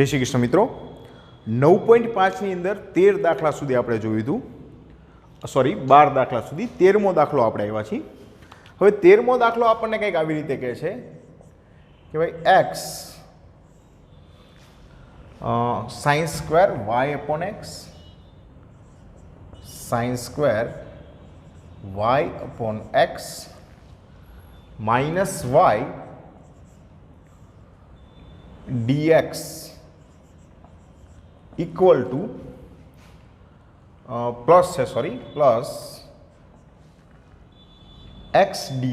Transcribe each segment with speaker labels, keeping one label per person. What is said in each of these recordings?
Speaker 1: જય શ્રી કૃષ્ણ મિત્રો 9.5 ની અંદર 13 દાખલા સુધી આપણે જોયું હતું સોરી 12 દાખલા સુધી 13મો દાખલો આપણે આવ્યા છીએ હવે 13મો દાખલો આપણને કંઈક આવી રીતે કહે છે કે ભાઈ x sin square y upon x sin square y upon x minus y dx equal to plus x dy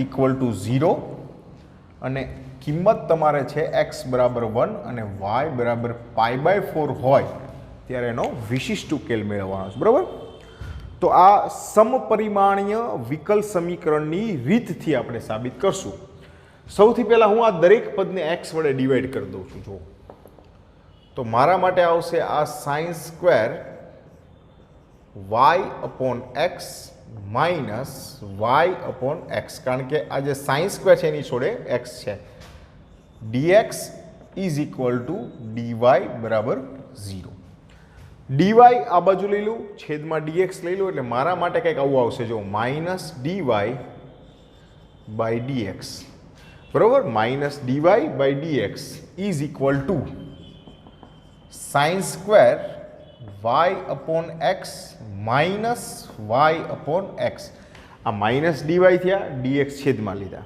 Speaker 1: equal to 0 અને કિંમત તમારે છે x બરાબર 1 અને y બરાબર π/4 હોય ત્યારે એનો વિશિષ્ટ ઉકેલ મેળવવાનો છે બરાબર તો આ સમપરિમાણીય વિકલ સમીકરણની રીતથી આપણે સાબિત કરશું સૌથી પહેલા હું આ દરેક પદને x વડે ડિવાઈડ કરી દઉં છું જો તો મારા માટે આવશે આ sin square y upon x minus y upon x કારણ કે આ જે sin સ્ક્વેર છે એની જોડે x છે dx is equal to dy બરાબર 0 dy આ બાજુ લઈ લઉં છેદમાં dx લઈ લઉં એટલે મારા માટે કંઈક આવું આવશે જો માઇનસ dy by dx બરોબર minus dy by dx is equal to sin square y upon x minus y upon x આ માઇનસ dy થયા dx છેદમાં લીધા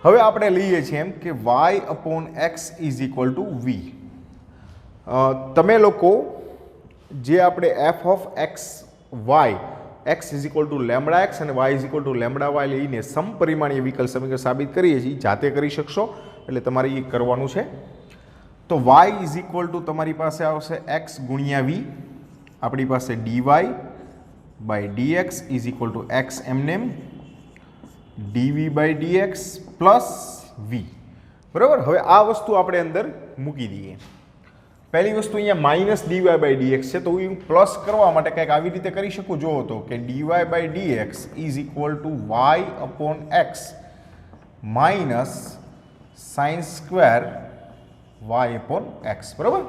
Speaker 1: હવે આપણે લઈએ છીએ એમ કે y upon x is equal to v તમે લોકો જે આપણે f of x y x is equal to lambda x અને y is equal to lambda y લઈને સમપરિમાણીય વિકલ સમીકરણ સાબિત કરીએ છીએ જાતે કરી શકશો એટલે તમારે એ કરવાનું છે તો y is equal to તમારી પાસે આવશે x ગુણ્યા v આપણી પાસે dy by dx is equal to x એમનેમ dv by dx plus v બરાબર હવે આ વસ્તુ આપણે અંદર મૂકી દઈએ પહેલી વસ્તુ અહીંયા માઇનસ dy by dx છે તો હું પ્લસ કરવા માટે કંઈક આવી રીતે કરી શકું જો તો કે dy by dx is equal to y upon x minus sin square y upon x બરાબર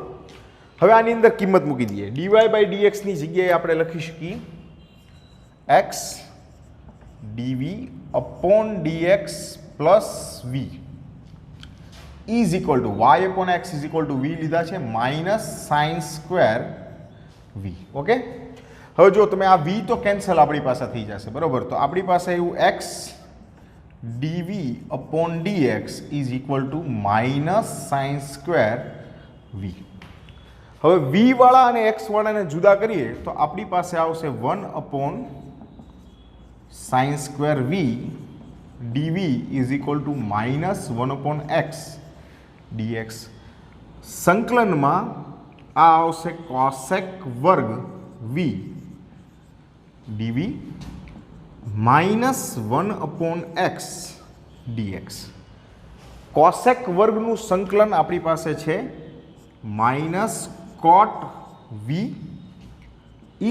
Speaker 1: હવે આની અંદર કિંમત મૂકી દઈએ dy by dx ની જગ્યાએ આપણે લખી શકીએ x dv upon dx plus v is equal to y upon x is equal to v લીધા છે minus sin square v okay હવે જો તમે આ v તો કેન્સલ આપણી પાસે થઈ જશે બરોબર તો આપણી પાસે એવું x dv upon dx is equal to minus sin square v હવે v વાળા અને x વાળાને જુદા કરીએ તો આપણી પાસે આવશે 1 upon sin square v dv is equal to minus 1 upon x dx સંકલનમાં આ આવશે cosec વર્ગ v dv minus 1 upon x dx cosec વર્ગનું સંકલન આપણી પાસે છે minus cot v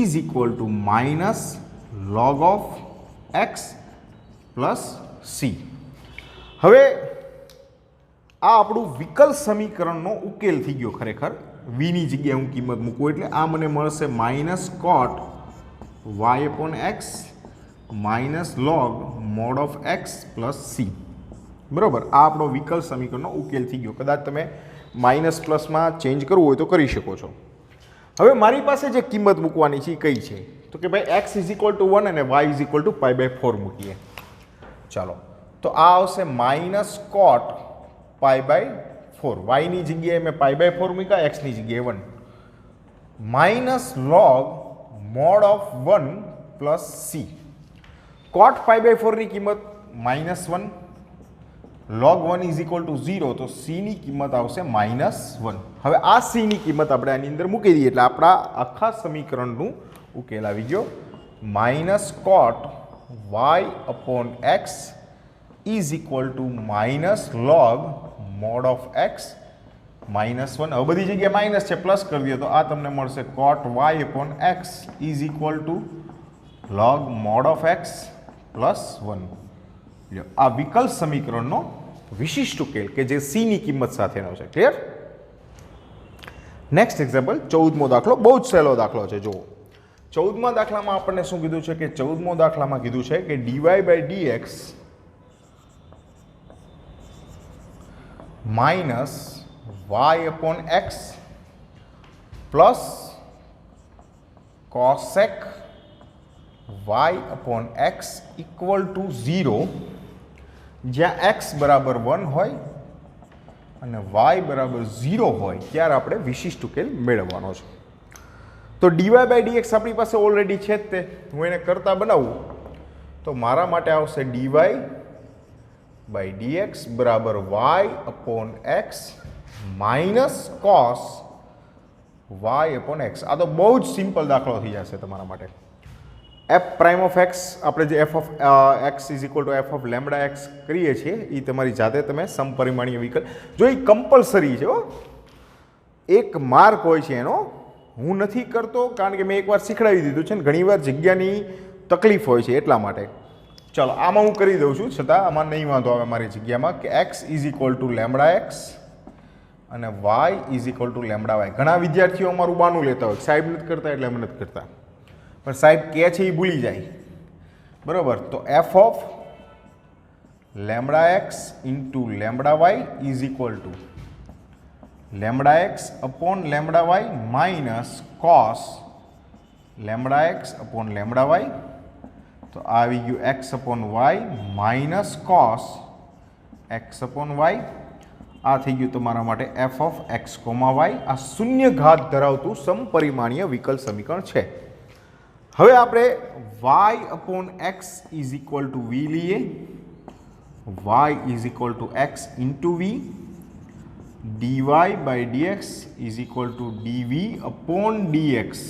Speaker 1: is equal to minus log of x plus c હવે આ આપણું વિકલ સમીકરણનો ઉકેલ થઈ ગયો ખરેખર v ની જગ્યાએ હું કિંમત મૂકું એટલે આ મને મળશે minus coat y upon x minus log mod of x plus C બરાબર આ આપણો વિકલ સમીકરણનો ઉકેલ થઈ ગયો કદાચ તમે માઇનસ પ્લસમાં ચેન્જ કરવું હોય તો કરી શકો છો હવે મારી પાસે જે કિંમત મૂકવાની છે એ કઈ છે તો કે ભાઈ x ઇઝ ઇક્વલ ટુ 1 અને y ઇઝ ઇક્વલ ટુ π/4 મૂકીએ ચાલો તો આ આવશે માઇનસ કોટ π/4 y ની જગ્યાએ મેં π/4 મૂક્યા x ની જગ્યાએ 1 minus log mod of 1 plus c cot π/4 ની કિંમત -1 log 1 is equal to 0 તો c ની કિંમત આવશે -1 હવે આ c ની કિંમત આપણે આની અંદર મૂકી દઈએ એટલે આપણા આખા સમીકરણનું ઉકેલ આવી ગયો minus coat y upon x is equal to minus log mod of x -1 હવે બધી જગ્યાએ માઇનસ છે પ્લસ કરી દઈએ તો આ તમને મળશે cot y upon x is equal to log mod of x +1 આ વિકલ સમીકરણનો વિશિષ્ટ ઉકેલ કે જે c ની કિંમત સાથેનો છે. ક્લિયર? નેક્સ્ટ એક્ઝામ્પલ 14મો દાખલો બહુ જ સહેલો દાખલો છે. જુઓ 14મા દાખલામાં આપણને શું કીધું છે કે 14મો દાખલામાં કીધું છે કે dy by dx minus y upon x plus cosec y upon x equal to 0 જ્યાં x બરાબર 1 હોય અને y બરાબર 0 હોય ત્યારે આપણે વિશિષ્ટ ઉકેલ મેળવવાનો છે. તો dy by dx આપણી પાસે ઓલરેડી છે જ તે, હું એને કરતા બનાવું તો મારા માટે આવશે dy by dx બરાબર y upon x minus cos y upon x. આ તો બહુ જ સિમ્પલ દાખલો થઈ જશે તમારા માટે. f પ્રાઇમ ઓફ x આપણે જે f of x is equal to f of lambda x કરીએ છીએ એ તમારી જાતે તમે સમપરિમાણીય વિકલ્પ જો એ કમ્પલસરી છે. એક માર્ક હોય છે એનો, હું નથી કરતો કારણ કે મેં એકવાર શીખડાવી દીધું છે ને ઘણીવાર જગ્યાની તકલીફ હોય છે એટલા માટે. ચલો આમાં હું કરી દઉં છું, છતાં આમાં નહીં વાંધો આવે મારી જગ્યામાં કે x is equal to lambda x અને y is equal to lambda y. ઘણા વિદ્યાર્થીઓ અમારું બાનું લેતા હોય સાહેબ નથી કરતા એટલે અમે નથી કરતા, પણ સાહેબ કહે છે એ ભૂલી જાય. બરાબર? તો f of lambda x into lambda y is equal to lambda x upon lambda y minus cos lambda x upon lambda y. તો આવી ગયું x upon y minus cos x upon y. આ થઈ ગયું તમારા માટે f of x comma y. આ શૂન્ય ઘાત ધરાવતું સમપરિમાણીય વિકલ સમીકરણ છે. હવે આપણે y upon x is equal to v લઈએ, y is equal to x into v, dy by dx is equal to dv upon dx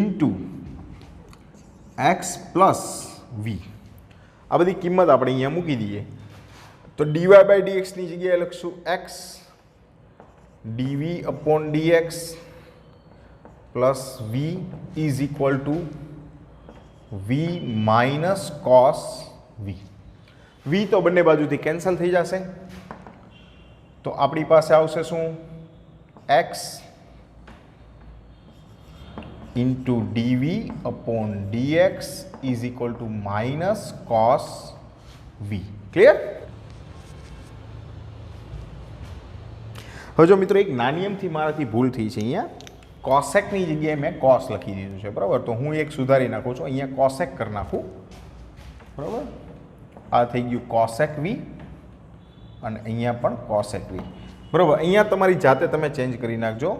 Speaker 1: into x plus v. આ બધી કિંમત આપણે અહીંયા મૂકી દઈએ તો dy બાય dx ની જગ્યાએ લખશું x dv upon dx plus v is equal to v minus cos v. v તો બંને બાજુથી કેન્સલ થઈ જશે તો આપણી પાસે આવશે શું? x into dv upon dx is equal to minus cos v. Clear? હવે જો મિત્રો એક નાની એમથી મારાથી ભૂલ થઈ છે, અહીંયા કોસેકની જગ્યાએ મેં કોસ લખી દીધું છે. બરાબર? તો હું એક સુધારી નાખું છું, અહીંયા કોસેક કરી નાખું. બરાબર? આ થઈ ગયું કોસેક v અને અહીંયા પણ કોસેક v. બરાબર? અહીંયા તમારી જાતે તમે ચેન્જ કરી નાખજો.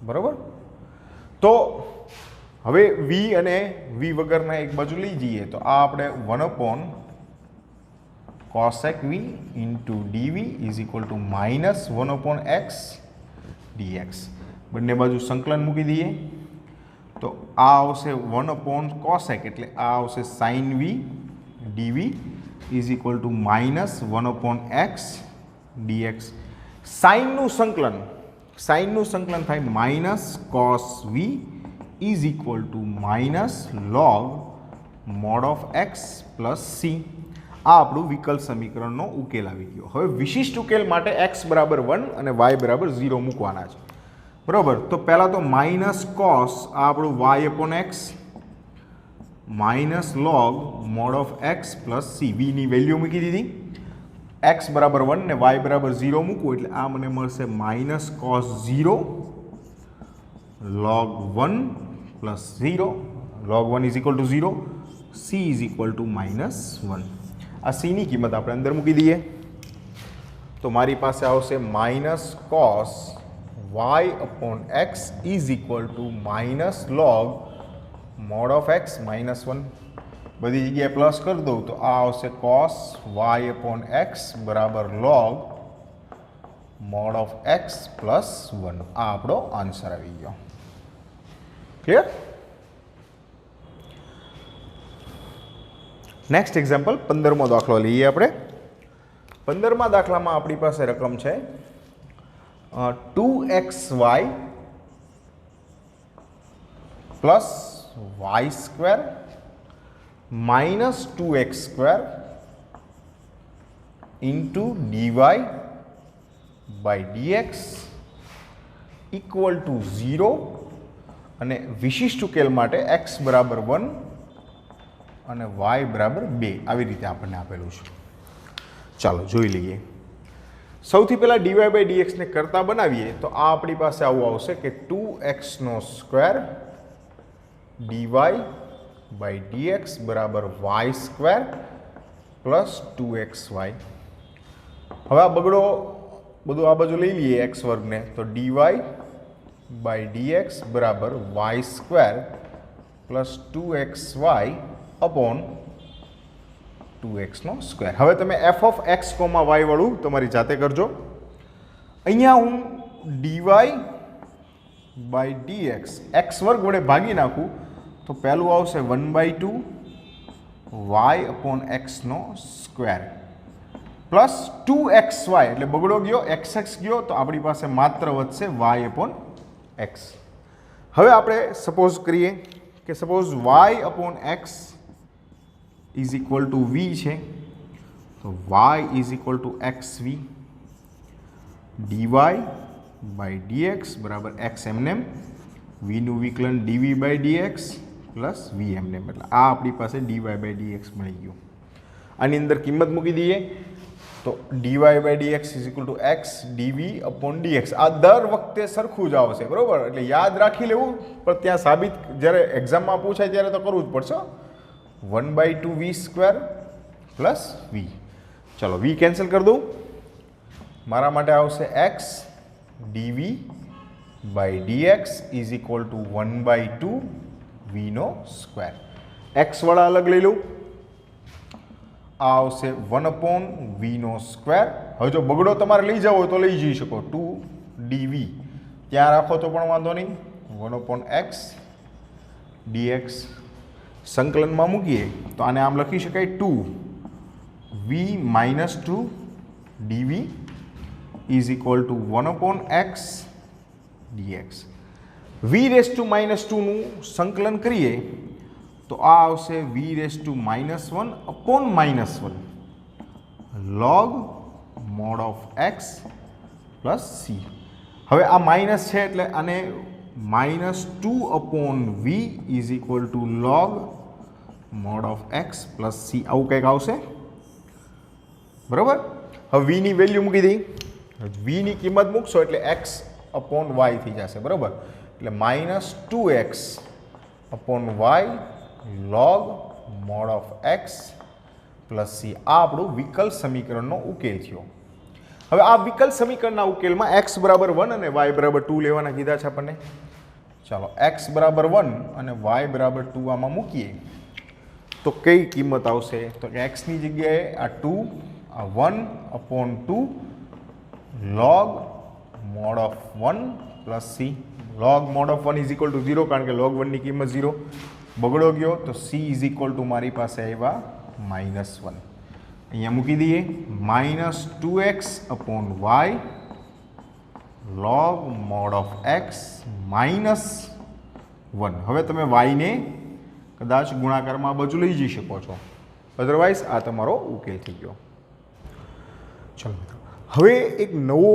Speaker 1: બરાબર? તો હવે v અને v વગરના એક બાજુ લઈ જઈએ તો આ આપણે 1 upon cosec v into dv is equal to minus 1 upon x dx. બંને બાજુ સંકલન મૂકી દઈએ તો આ આવશે 1 upon cosec એટલે આ આવશે sin v dv is equal to minus 1 upon x dx. સાઇનનું સંકલન થાય minus cos v is equal to minus log mod of x plus c. આ આપણું વિકલ સમીકરણનો ઉકેલ આવી ગયો. હવે વિશિષ્ટ ઉકેલ માટે x બરાબર 1 અને y બરાબર 0 મૂકવાના છે. બરાબર? તો પહેલાં તો માઇનસ કોસ આ આપણું y upon x minus log mod of x plus c. વીની વેલ્યુ મૂકી દીધી, x બરાબર 1 ને y બરાબર 0 મૂકવું એટલે આ મને મળશે minus cos 0 log 1 plus 0. log 1 is equal to 0, c is equal to minus 1. આ c ની કિંમત આપણે અંદર મૂકી દઈએ તો મારી પાસે આવશે minus cos y upon x is equal to minus log mod of x minus 1. બધી જગ્યાએ પ્લસ કરી દઉં તો આ આવશે કોસ y અપોન એક્સ બરાબર log mod of x plus 1. આ આપણો આન્સર આવી ગયો. ક્લિયર? નેક્સ્ટ એક્ઝામ્પલ 15મો દાખલો લઈએ આપણે. 15મા દાખલામાં આપણી પાસે રકમ છે 2xy plus y square minus 2x square into dy by dx equal to 0 અને વિશિષ્ટ ઉકેલ માટે x બરાબર 1 અને y બરાબર 2 આવી રીતે આપણને આપેલું છે. ચાલો જોઈ લઈએ. સૌથી પહેલાં ડીવાય બાય ડીએક્સને કરતા બનાવીએ તો આ આપણી પાસે આવું આવશે કે 2x² ડીવાય બાય ડીએક્સ બરાબર y² પ્લસ 2xy. હવે આ બધું આ બાજુ લઈ લઈએ x વર્ગને તો ડીવાય બાય ડીએક્સ બરાબર y² plus 2xy upon 2x². હવે તમે f ઓફ x, y વાળું તમારી જાતે કરજો. અહીંયા હું ડીવાય બાય ડીએક્સ x વર્ગ વડે ભાગી નાખું તો પહેલું આવશે 1/2 y upon x² plus 2xy એટલે બગડો ગયો xx ગયો તો આપણી પાસે માત્ર વધશે y અપોન x. હવે આપણે સપોઝ કરીએ કે suppose y upon x is equal to v છે તો y ઇઝ ઇક્વલ ટુ xv ડીવાય બાય ડીએક્સ બરાબર x એમનેમ vનું વિકલન dv by dx plus v એમનેમ એટલે આ આપણી પાસે ડીવાય બાય ડીએક્સ મળી ગયું. આની અંદર કિંમત મૂકી દઈએ તો dy by dx is equal to x dv upon dx. આ દર વખતે સરખું જ આવશે બરાબર, એટલે યાદ રાખી લેવું, પણ ત્યાં સાબિત જ્યારે એક્ઝામમાં પૂછાય ત્યારે તો કરવું જ પડશે. 1/2 v² પ્લસ v. ચલો v કેન્સલ કરી દઉં, મારા માટે આવશે x dv by dx is equal to 1/2 v². x વાળા અલગ લઈ લઉં, આ આવશે 1 v². હવે જો બગડો તમારે લઈ જાવ હોય તો લઈ જઈ શકો 2 dv ત્યાં રાખો તો પણ વાંધો નહીં. 1/x dx સંકલનમાં મૂકીએ તો આને આમ લખી શકાય 2v - 2 dv is equal to 1/x dx. v⁻² નું સંકલન કરીએ તો આ આવશે v⁻1 upon -1 log mod of x plus c. હવે આ માઇનસ છે એટલે આને -2 upon v is equal to log mod of x plus c આવું કંઈક આવશે બરાબર. હવે v ની વેલ્યુ મૂકી દઈ, v ની કિંમત મૂકશો એટલે x અપોન y થઈ જશે બરાબર, એટલે -2x upon y log mod of x plus c. આ આપણું વિકલ સમીકરણનો ઉકેલ થયો. હવે આ વિકલ સમીકરણના ઉકેલમાં x બરાબર 1 અને y બરાબર 2 લેવાના કીધા છે આપણને. ચાલો x બરાબર 1 અને y બરાબર 2 આમાં મૂકીએ તો કઈ કિંમત આવશે તો કે x ની જગ્યાએ આ 2 આ 1 upon 2 log mod of 1 plus c. log mod of 1 is equal to 0 કારણ કે log 1 ની કિંમત 0 બગડો ગયો તો c ઇઝ ઇક્વલ ટુ મારી પાસે આવ્યા -1. અહીંયા મૂકી દઈએ -2x upon y log mod of x -1. હવે તમે y ને કદાચ ગુણાકારમાં બાજુ લઈ જઈ શકો છો, અધરવાઇઝ આ તમારો ઉકેલ થઈ ગયો. ચલો મિત્રો, હવે એક નવો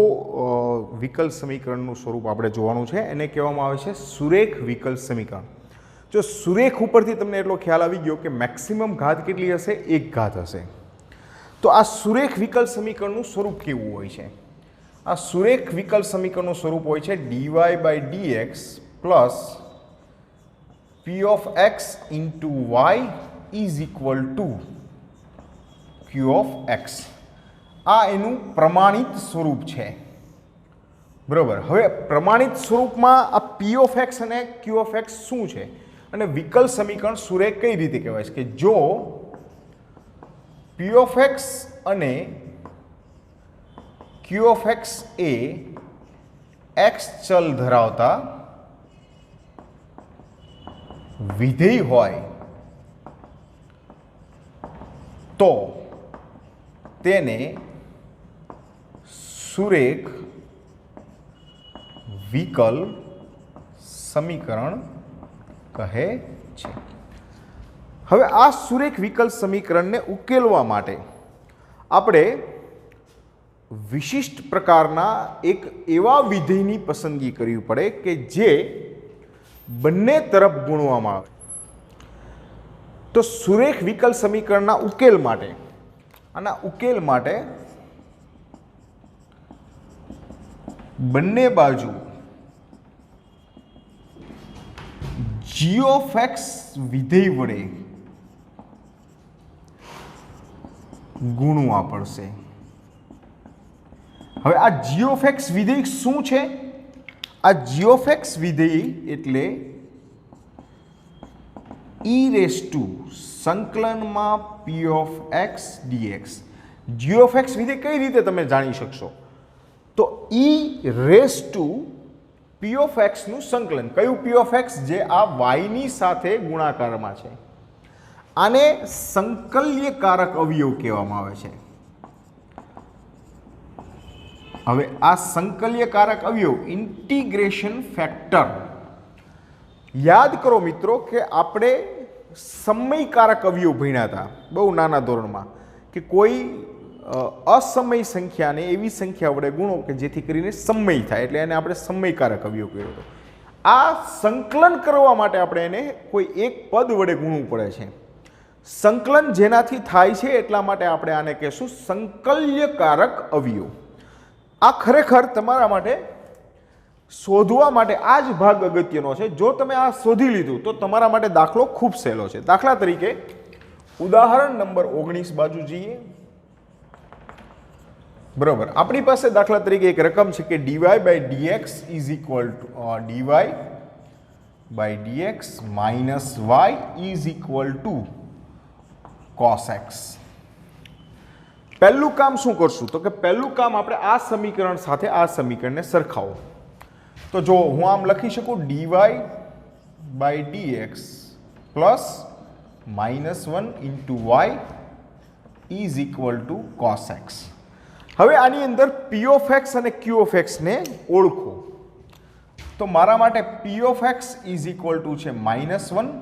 Speaker 1: વિકલ સમીકરણનું સ્વરૂપ આપણે જોવાનું છે, એને કહેવામાં આવે છે સુરેખ વિકલ સમીકરણ. જો સુરેખ ઉપરથી તમને એટલો ખ્યાલ આવી ગયો કે મેક્સિમમ ઘાત કેટલી હશે, 1 ઘાત હશે. તો આ સુરેખ વિકલ સમીકરણનું સ્વરૂપ કેવું હોય છે? આ સુરેખ વિકલ સમીકરણનું સ્વરૂપ હોય છે dy by dx plus p of x into y is equal to q of x. આ એનું પ્રમાણિત સ્વરૂપ છે બરાબર. હવે પ્રમાણિત સ્વરૂપમાં આ p ઓફ x અને q ઓફ x શું છે અને વિકલ સમીકરણ સુરેખ કઈ રીતે કહેવાય છે કે જો p ઓફ x અને q of x A x ચલ ધરાવતા વિધેય હોય તો તેને સુરેખ વિકલ સમીકરણ કહે છે. હવે આ સુરેખ વિકલ સમીકરણને ઉકેલવા માટે આપણે વિશિષ્ટ પ્રકારના એક એવા વિધેયની પસંદગી કરવી પડે કે જે બંને તરફ ગુણવામાં આવે. તો સુરેખ વિકલ સમીકરણના ઉકેલ માટે બંને બાજુ g ઓફ x વિધેય વડે ગુણવા પડશે. હવે આ g ઓફ x વિધેય શું છે? આ g ઓફ x વિધેય એટલે e રેસ ટુ સંકલનમાં p of x dx. g of x વિધેય કઈ રીતે તમે જાણી શકશો? તો e raise to p of x નું સંકલન. કયું p ઓફ x? જે આ y ની સાથે ગુણાકારમાં છે. આને સંકલ્યકારક અવયવ કહેવામાં આવે છે. હવે આ સંકલ્યકારક અવયવ ઇન્ટિગ્રેશન ફેક્ટર. યાદ કરો મિત્રો કે આપણે સમયકારક અવયવ ભણ્યા હતા બહુ નાના ધોરણમાં, કે કોઈ અસમય સંખ્યાને એવી સંખ્યા વડે ગુણો કે જેથી કરીને સમય થાય, એટલે એને આપણે સમયકારક અવયવ કહ્યો હતો. આ સંકલન કરવા માટે આપણે એને કોઈ એક પદ વડે ગુણવું પડે છે. સંકલન જેનાથી થાય છે એટલા માટે આપણે આને કહેશું સંકલ્યકારક અવયવ. આ ખરેખર તમારા માટે શોધવા માટે આ જ ભાગ અગત્યનો છે. જો તમે આ શોધી લીધું તો તમારા માટે દાખલો ખૂબ સહેલો છે. દાખલા તરીકે ઉદાહરણ નંબર 19 બાજુ જઈએ. બરાબર, આપણી પાસે દાખલા તરીકે એક રકમ છે કે dy by dx is equal to dy by dx minus y is equal to cos x. પહેલું કામ શું કરશું? તો કે પહેલું કામ આપણે આ સમીકરણ સાથે આ સમીકરણને સરખાવો. તો જો હું આમ લખી શકું dy by dx plus -1 into y is equal to cos x. હવે આની અંદર p ઓફ x અને q ઓફ x ને ઓળખો. તો મારા માટે p of x is equal to છે -1,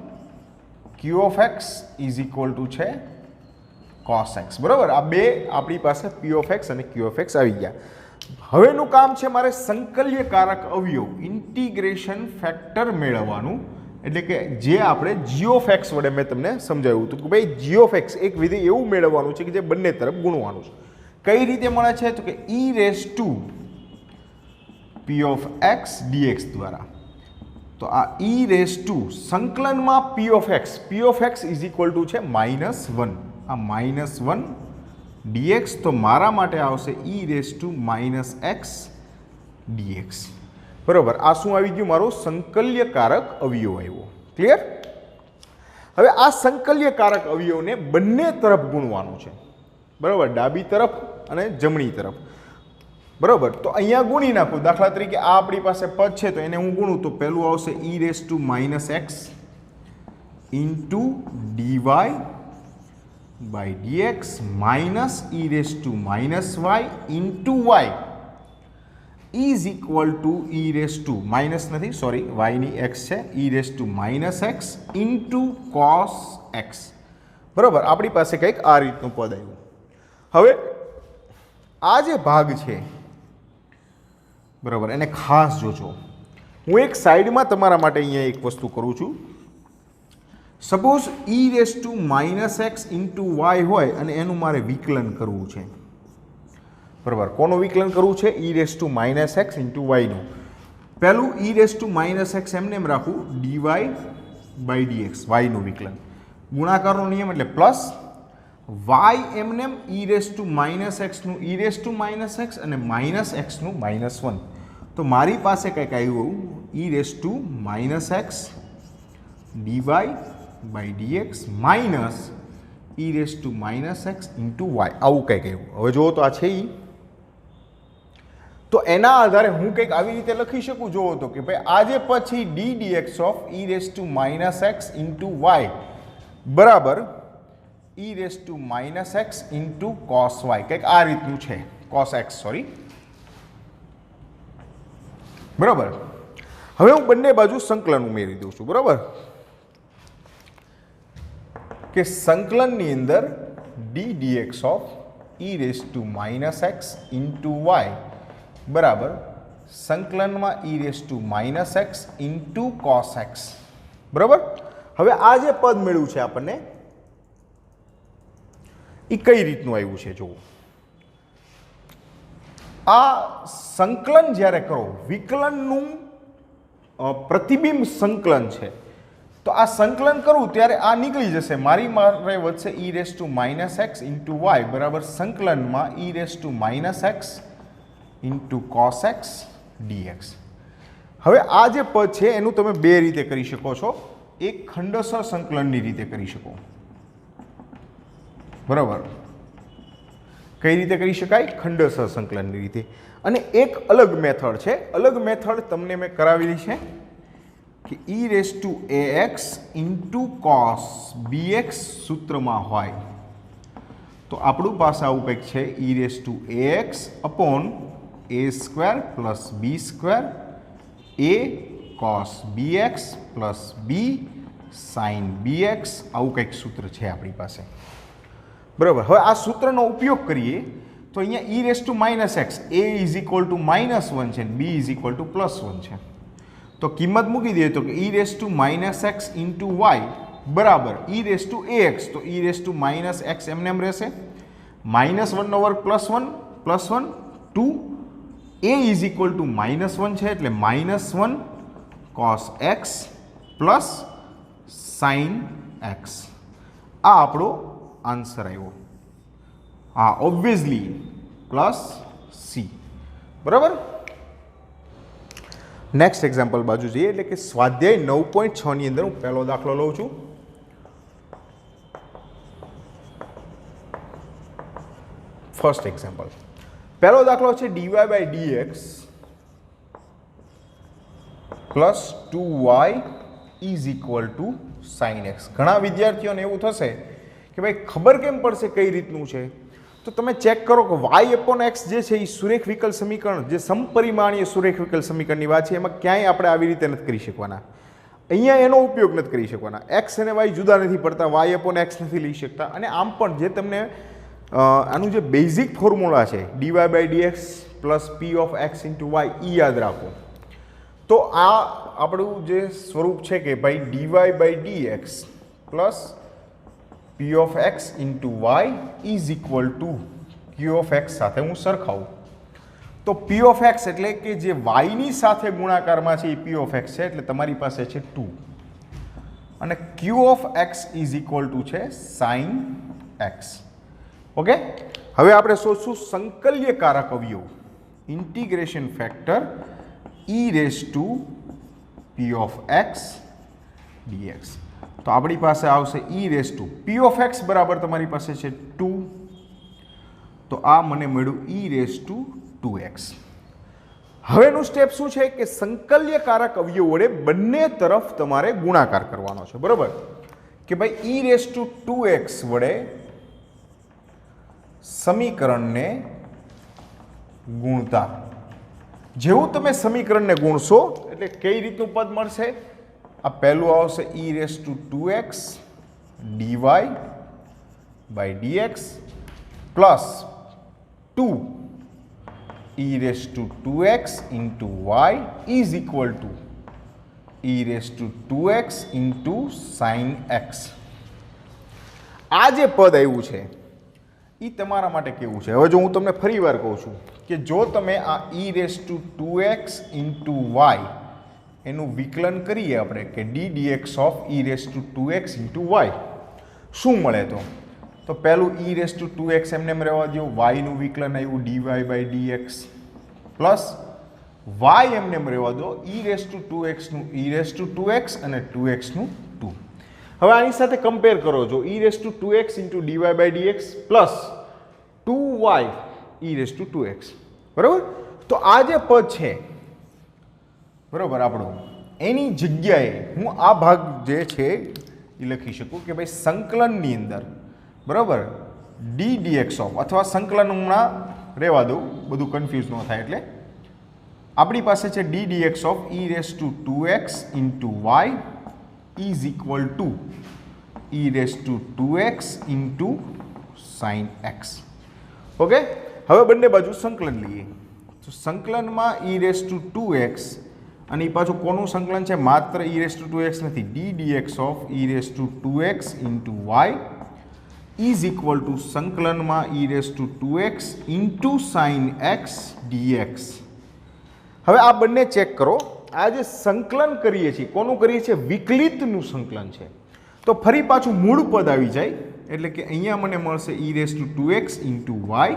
Speaker 1: q of x is equal to છે cos x. બરાબર, આ બે આપણી પાસે p ઓફ x અને q ઓફ x આવી ગયા. હવેનું કામ છે મારે સંકલ્યકારક અવયવ ઇન્ટિગ્રેશન ફેક્ટર મેળવવાનું, એટલે કે જે આપણે g ઓફ x વડે મેં તમને સમજાવ્યું હતું કે ભાઈ g ઓફ x એક વિધેય એવું મેળવવાનું છે કે જે બંને તરફ ગુણવાનું છે. કઈ રીતે મળે છે? તો કે e raise to p of x dx દ્વારા. તો આ e રેસ ટુ સંકલનમાં p of x is equal to છે -1. આ -1 dx, તો મારા માટે આવશે e raise to -x dx. બરોબર, આ શું આવી ગયું? મારું સંકલ્યકારક અવયવ આવ્યો. ક્લિયર? હવે આ સંકલ્યકારક અવયવને બંને તરફ ગુણવાનું છે. બરાબર, ડાબી તરફ અને જમણી તરફ. બરાબર, તો અહીંયા ગુણી નાખું. દાખલા તરીકે આ આપણી પાસે પદ છે તો એને હું ગુણું તો પહેલું આવશે e raise to -x into dy by dx minus e raise to -y into y is equal to e raise to minus નથી, સોરી, y ની x છે, e raise to -x into cos x. બરાબર, આપણી પાસે કંઈક આ રીતનું પદ આવ્યું. હવે આ જે ભાગ છે, બરાબર, એને ખાસ જોજો. હું એક સાઈડમાં તમારા માટે અહીંયા એક વસ્તુ કરું છું. Suppose e raise to -x into y હોય અને એનું મારે વિકલન કરવું છે. બરાબર, કોનું વિકલન કરવું છે? e raise to -x into y નું. પહેલું e રેસ ટુ -x એમને એમ રાખું, dy બાય dx y નું વિકલન. ગુણાકારનો નિયમ એટલે પ્લસ y એમને e રેસ ટુ -x નું e રેસ ટુ -x અને -x નું -1. તો મારી પાસે કંઈક આવ્યું e raise to -x dy by dx minus e raise to -x into y, આવું કંઈક આવ્યું. હવે જુઓ તો આ છે ઈ. તો એના આધારે હું કંઈક આવી રીતે લખી શકું. જુઓ તો કે ભાઈ આજે પછી d dx of e raise to -x into y બરાબર e raise to -x into cos y. કંઈક આ રીતનું છે, cos x, સોરી. બરાબર, હવે હું બંને બાજુ સંકલન ઉમેરી દઉં છું. બરાબર, કે સંકલનની અંદર d dx of e raise to minus x into y બરાબર સંકલનમાં e raise to minus x into cos x. બરાબર. હવે આ જે પદ મળ્યું છે આપણને એ કઈ રીતનું આવ્યું છે જુઓ. આ સંકલન જ્યારે કરો વિકલનનું પ્રતિબિંબ સંકલન છે તો આ સંકલન કરું ત્યારે આ નીકળી જશે મારે વધશે e raise to minus x into y બરાબર સંકલનમાં e raise to minus x into cos x dx. હવે આ જે પદ છે એનું તમે બે રીતે કરી શકો છો. એક ખંડસર સંકલનની રીતે કરી શકો. બરાબર. કઈ રીતે કરી શકાય? ખંડસર સંકલનની રીતે. અને એક અલગ મેથડ છે. અલગ મેથડ તમને મેં કરાવેલી છે કે e raise to A x into cos b x સૂત્રમાં હોય તો આપણું પાસે આવું કંઈક છે e raise to A x upon a square plus b square a cos b x plus b sine b x આવું કંઈક સૂત્ર છે આપણી પાસે. બરાબર. હવે આ સૂત્રનો ઉપયોગ કરીએ તો અહીંયા ઈ raise to minus x A is equal to -1 છે બી ઇઝ ઇક્વલ ટુ +1 છે. તો કિંમત મૂકી દઈએ તો k e raise to minus x into y બરાબર e raise to A x તો e raise to minus x એમને એમ રહેશે -1 નો વર્ગ +1 2 એ ઇઝ ઇક્વલ ટુ -1 છે એટલે -1 cos x plus sign x. આ આપણો આન્સર આવ્યો. હા ઓબ્વિયસલી પ્લસ સી. બરાબર. નેક્સ્ટ એક્ઝામ્પલ બાજુ જઈએ એટલે કે સ્વાધ્યાય 9.6 ની અંદર હું પહેલો દાખલો લઉં છું. ફર્સ્ટ એક્ઝામ્પલ પહેલો દાખલો છે dy by dx plus 2y is equal to sine x. ઘણા વિદ્યાર્થીઓને એવું થશે કે ભાઈ ખબર કેમ પડશે કઈ રીતનું છે તો તમે ચેક કરો કે y અપોન એક્સ જે છે એ સુરેખ વિકલ સમીકરણ જે સમપરિમાણીય સુરેખ વિકલ સમીકરણની વાત છે એમાં ક્યાંય આપણે આવી રીતે નથી કરી શકવાના. અહીંયા એનો ઉપયોગ નથી કરી શકવાના. એક્સ અને વાય જુદા નથી પડતા y અપોન એક્સ નથી લઈ શકતા. અને આમ પણ જે તમને આનું જે બેઝિક ફોર્મ્યુલા છે dy by dx plus p of x into y એ યાદ રાખો. તો આ આપણું જે સ્વરૂપ છે કે ભાઈ dy by dx plus p of x into y is equal to q of x સાથે હું સરખાવું તો p ઓફ એક્સ એટલે કે જે વાયની સાથે ગુણાકારમાં છે એ p ઓફ એક્સ છે એટલે તમારી પાસે છે 2 અને q of x is equal to છે સાઇન એક્સ. ઓકે. હવે આપણે શોધશું સંકલ્યકારક અવયવ integration factor e raise to p of x dx. તો આપણી પાસે આવશે e raise to p of x બરાબર તમારી પાસે છે 2 તો આ મને મળ્યું ઈ રેસ ટુ 2x. હવેનું સ્ટેપ શું છે કે સંકલ્યકારક અવયવ વડે બંને તરફ તમારે ગુણાકાર કરવાનો છે. બરાબર કે ભાઈ ઈ રેસ ટુ 2x વડે સમીકરણને ગુણતા જેવું તમે સમીકરણને ગુણશો એટલે કઈ રીતનું પદ મળશે આ પહેલું આવશે e raise to 2x dy by dx plus 2 e raise to 2x into y is equal to e raise to 2x into sine x. આ જે પદ આવ્યું છે એ તમારા માટે કેવું છે? હવે જો હું તમને ફરી વાર કહું છું કે જો તમે આ e raise to 2x into y એનું વિકલન કરીએ આપણે કે d dx of e raise to 2x into y શું મળે તો પહેલું ઈ રેસ ટુ 2x એમને એમ રહેવા દો વાયનું વિકલન આવ્યું dy by dx plus y એમને એમ રહેવા દો ઈ રેસ ટુ 2x નું ઈ રેસ ટુ 2x અને 2x નું 2. હવે આની સાથે કમ્પેર કરો જો e raise to 2x into dy by dx plus 2y e raise to 2x. બરાબર. તો આ જે પદ છે બરાબર આપણો એની જગ્યાએ હું આ ભાગ જે છે એ લખી શકું કે ભાઈ સંકલનની અંદર બરાબર ડી ડીએક્સ ઓફ અથવા સંકલન હમણાં રહેવા દઉં બધું કન્ફ્યુઝ ન થાય એટલે આપણી પાસે છે d dx of e raise to 2x into y is equal to e raise to 2x into sine x. Okay, હવે બંને બાજુ સંકલન લઈએ તો સંકલનમાં e⁻²x અને એ પાછું કોનું સંકલન છે? માત્ર e⁻²x નથી, ddx of e⁻²x into y is equal to સંકલનમાં e⁻²x into sign x dx. હવે આ બંને ચેક કરો. આ જે સંકલન કરીએ છીએ, કોનું કરીએ છીએ? વિકલિતનું સંકલન છે. તો ફરી પાછું મૂળ પદ આવી જાય, એટલે કે અહીંયા મને મળશે e⁻²x into y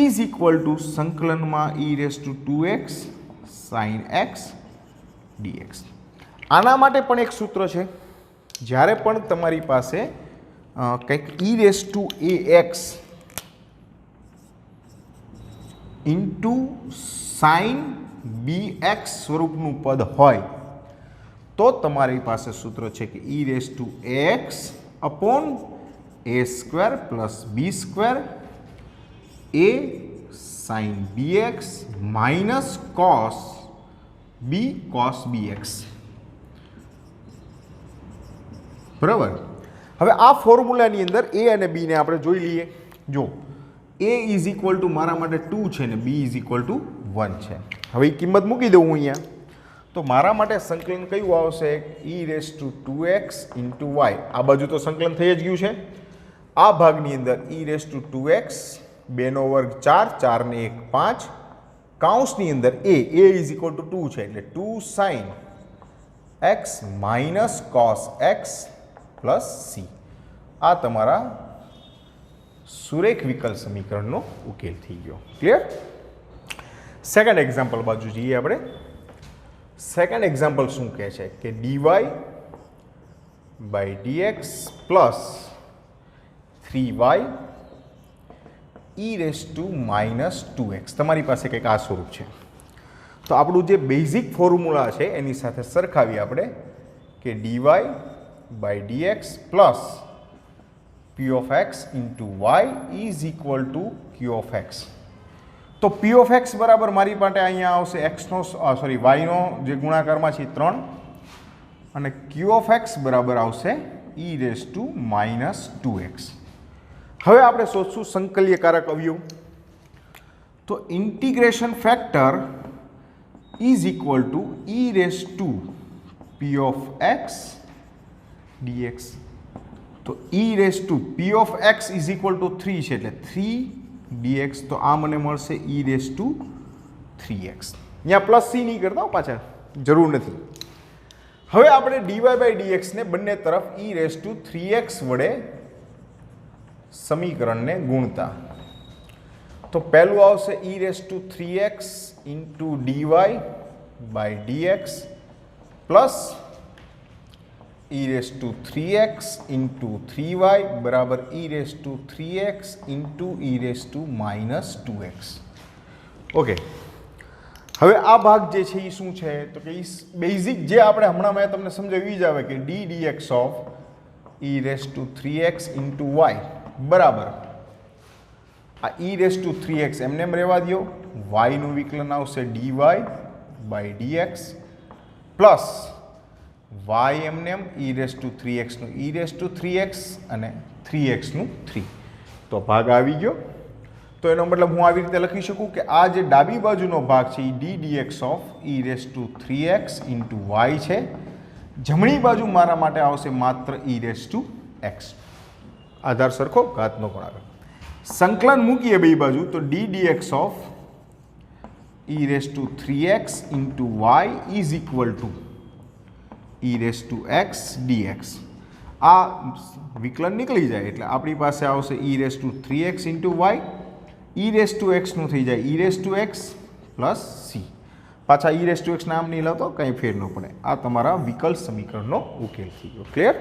Speaker 1: is equal to સંકલનમાં e⁻²x સાઇન x dx. આના માટે પણ એક સૂત્ર છે. જ્યારે પણ તમારી પાસે કંઈક e⁻ax ઇન્ટુ સાઇન bx સ્વરૂપનું પદ હોય તો તમારી પાસે સૂત્ર છે કે e⁻ax upon a² plus b² a sine bx minus cos b cos bx. બરાબર. હવે આ ફોર્મ્યુલાની અંદર a અને b ને આપણે જોઈ લઈએ. જો a ઇઝ ઇક્વલ ટુ મારા માટે 2 છે ને b ઇઝ ઇક્વલ ટુ 1 છે. હવે એ કિંમત મૂકી દઉં હું અહીંયા, તો મારા માટે સંકલન કયું આવશે? e⁻²x into y. આ બાજુ તો સંકલન થઈ જ ગયું છે. આ ભાગની અંદર e⁻²x 2 વર્ગ 4, 4 ને 1 5, કાઉન્સની અંદર a ઇઝ ઇક્વલ ટુ 2 છે એટલે 2 sine x minus cos x plus c. આ તમારા સુરેખ વિકલ સમીકરણનો ઉકેલ થઈ ગયો. ક્લિયર? સેકન્ડ એક્ઝામ્પલ બાજુ જઈએ આપણે. સેકન્ડ એક્ઝામ્પલ શું કહે છે કે dy by dx plus 3y e⁻²x. તમારી પાસે કંઈક આ સ્વરૂપ છે. તો આપણું જે બેઝિક ફોર્મ્યુલા છે એની સાથે સરખાવીએ આપણે કે dy by dx plus p of x into y is equal to q of x. તો p ઓફ x બરાબર મારી પાસે અહીંયા આવશે xનો yનો જે ગુણાકારમાં છે 3 અને q ઓફ x બરાબર આવશે e⁻²x. હવે આપણે શોધશું સંકલ્યકારક અવયવ. તો integration factor is equal to e⁻p of x dx. તો e⁻p of x is equal to 3 છે એટલે 3 dx. તો આ મને મળશે e⁻3x. અહીંયા પ્લસ c નહીં કરતા પાછા, જરૂર નથી. હવે આપણે dy બાય dx ને બંને તરફ e⁻3x વડે સમીકરણને ગુણતા તો પહેલું આવશે e⁻3x into dy by dx plus e⁻3x into 3y બરાબર e⁻3x ઇન્ટુ e⁻²x. ઓકે, હવે આ ભાગ જે છે એ શું છે? તો કે બેઝિક જે આપણે હમણાં મેં તમને સમજાવી જ આવે કે d dx of e⁻3x into y બરાબર આ e⁻3x એમને એમ રહેવા દો, y નું વિકલન આવશે dy by dx plus y એમને એમ e⁻3x નું e⁻3x અને 3x નું 3. તો ભાગ આવી ગયો. તો એનો મતલબ હું આવી રીતે લખી શકું કે આ જે ડાબી બાજુનો ભાગ છે એ d dx of e⁻3x into y છે. જમણી બાજુ મારા માટે આવશે માત્ર e⁻x. આધાર સરખો, ઘાતનો ગુણાકાર. સંકલન મૂકીએ બે બાજુ તો d dx of e⁻3x into y is equal to e⁻x dx. આ વિકલન નીકળી જાય એટલે આપણી પાસે આવશે e⁻3x ઇન્ટુ y, e⁻x નું થઈ જાય e⁻x પ્લસ c. પાછા e⁻x નામ નહીં લાવતો, કંઈ ફેર ન પડે. આ તમારા વિકલ સમીકરણનો ઉકેલ થઈ ગયો. ક્લિયર?